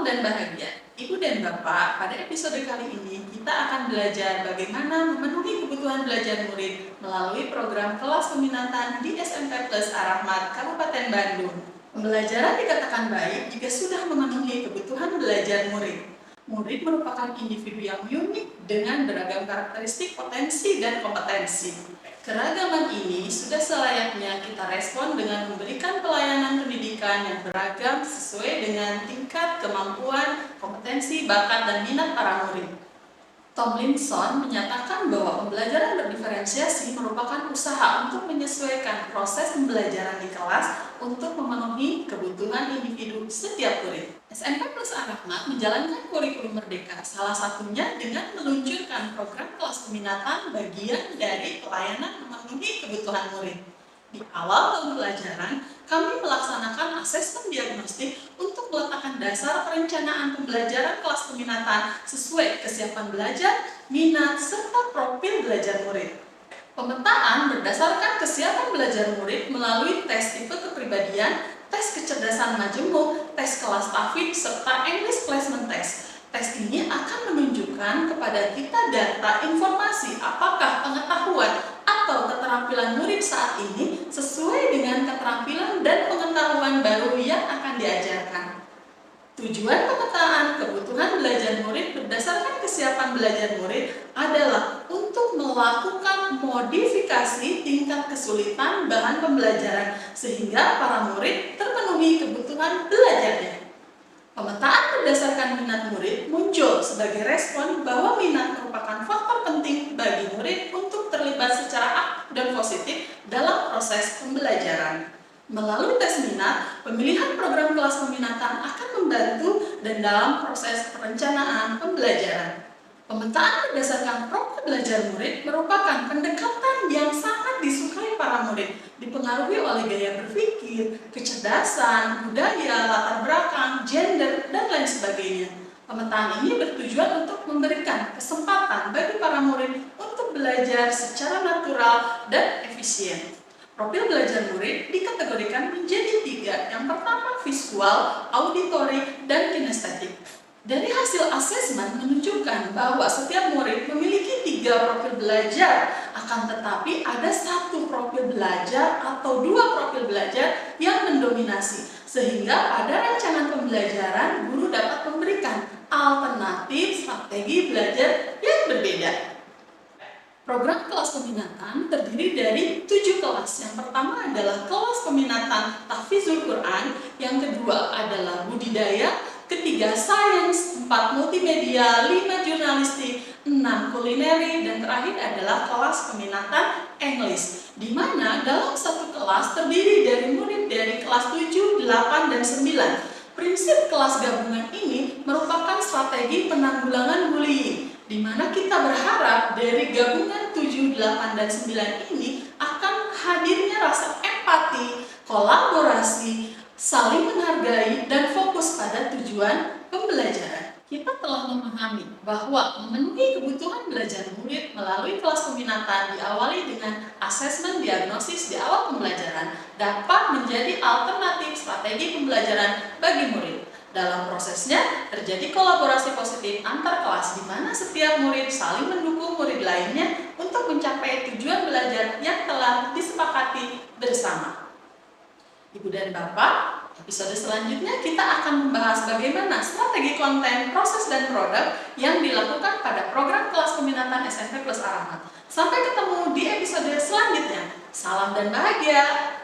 dan bahagia. Ibu dan Bapak, pada episode kali ini kita akan belajar bagaimana memenuhi kebutuhan belajar murid melalui program kelas peminatan di SMP Plus Ar-Rahmat, Kabupaten Bandung. Pembelajaran dikatakan baik jika sudah memenuhi kebutuhan belajar murid. Murid merupakan individu yang unik dengan beragam karakteristik, potensi, dan kompetensi. Keragaman ini sudah selayaknya kita respon dengan memberikan pelayanan pendidikan yang beragam sesuai dengan tingkat kemampuan, kompetensi, bakat, dan minat para murid. Tomlinson menyatakan bahwa pembelajaran berdiferensiasi merupakan usaha untuk menyesuaikan proses pembelajaran di kelas untuk memenuhi kebutuhan individu setiap murid. SMP Plus Ar-Rahmat menjalankan kurikulum merdeka, salah satunya dengan meluncurkan program kelas peminatan bagian dari pelayanan memenuhi kebutuhan murid. Di awal tahun pelajaran, kami melaksanakan asesmen diagnostik untuk meletakkan dasar perencanaan pembelajaran kelas peminatan sesuai kesiapan belajar, minat, serta profil belajar murid. Pemetaan berdasarkan kesiapan belajar murid melalui tes tipe kepribadian, tes kecerdasan majemuk, tes kelas tahfidz, serta English Placement Test. Tes ini akan menunjukkan kepada kita data informasi apakah pengetahuan atau keterampilan murid saat ini sesuai dengan keterampilan dan pengetahuan baru yang akan diajarkan. Tujuan pemetaan kebutuhan belajar murid berdasarkan kesiapan belajar murid adalah untuk melakukan modifikasi tingkat kesulitan bahan pembelajaran sehingga para murid terpenuhi kebutuhan belajarnya. Pemetaan berdasarkan minat murid muncul sebagai respon bahwa minat merupakan faktor penting bagi murid untuk terlibat secara aktif dan positif dalam proses pembelajaran. Melalui tes minat, pemilihan program kelas peminatan akan membantu dan dalam proses perencanaan pembelajaran. Pemetaan berdasarkan profil belajar murid merupakan pendekatan yang sangat disukai para murid, dipengaruhi oleh gaya berpikir, kecerdasan, budaya, latar belakang, gender, dan lain sebagainya. Pemetaan ini bertujuan untuk memberikan kesempatan bagi para murid untuk belajar secara natural dan efisien. Profil belajar murid dikategorikan menjadi 3. Yang pertama visual, auditori, dan kinestetik. Dari hasil asesmen menunjukkan bahwa setiap murid memiliki 3 profil belajar, akan tetapi ada 1 profil belajar atau 2 profil belajar yang mendominasi, sehingga pada rancangan pembelajaran guru dapat memberikan alternatif strategi belajar yang berbeda. Program kelas peminatan terdiri dari 7 kelas. Yang pertama adalah kelas peminatan tahfidzul Quran, yang kedua adalah budidaya, ketiga sains, 4 multimedia, 5 jurnalistik, 6 kulineri, dan terakhir adalah kelas peminatan English, di mana dalam satu kelas terdiri dari murid dari kelas 7, 8, dan 9. Prinsip kelas gabungan ini merupakan strategi penanggulangan bullying, di mana kita berharap dari gabungan 7, 8, dan 9 ini akan hadirnya rasa empati, kolaborasi, saling menghargai, dan fokus pada tujuan pembelajaran. Kita telah memahami bahwa memenuhi kebutuhan belajar murid melalui kelas peminatan diawali dengan asesmen diagnosis di awal pembelajaran dapat menjadi alternatif strategi pembelajaran bagi murid. Dalam prosesnya, terjadi kolaborasi positif antar kelas di mana setiap murid saling mendukung murid lainnya untuk mencapai tujuan belajar yang telah disepakati bersama. Ibu dan Bapak, episode selanjutnya kita akan membahas bagaimana strategi konten, proses, dan produk yang dilakukan pada program kelas peminatan SMP Plus Ar-Rahmat. Sampai ketemu di episode selanjutnya. Salam dan bahagia!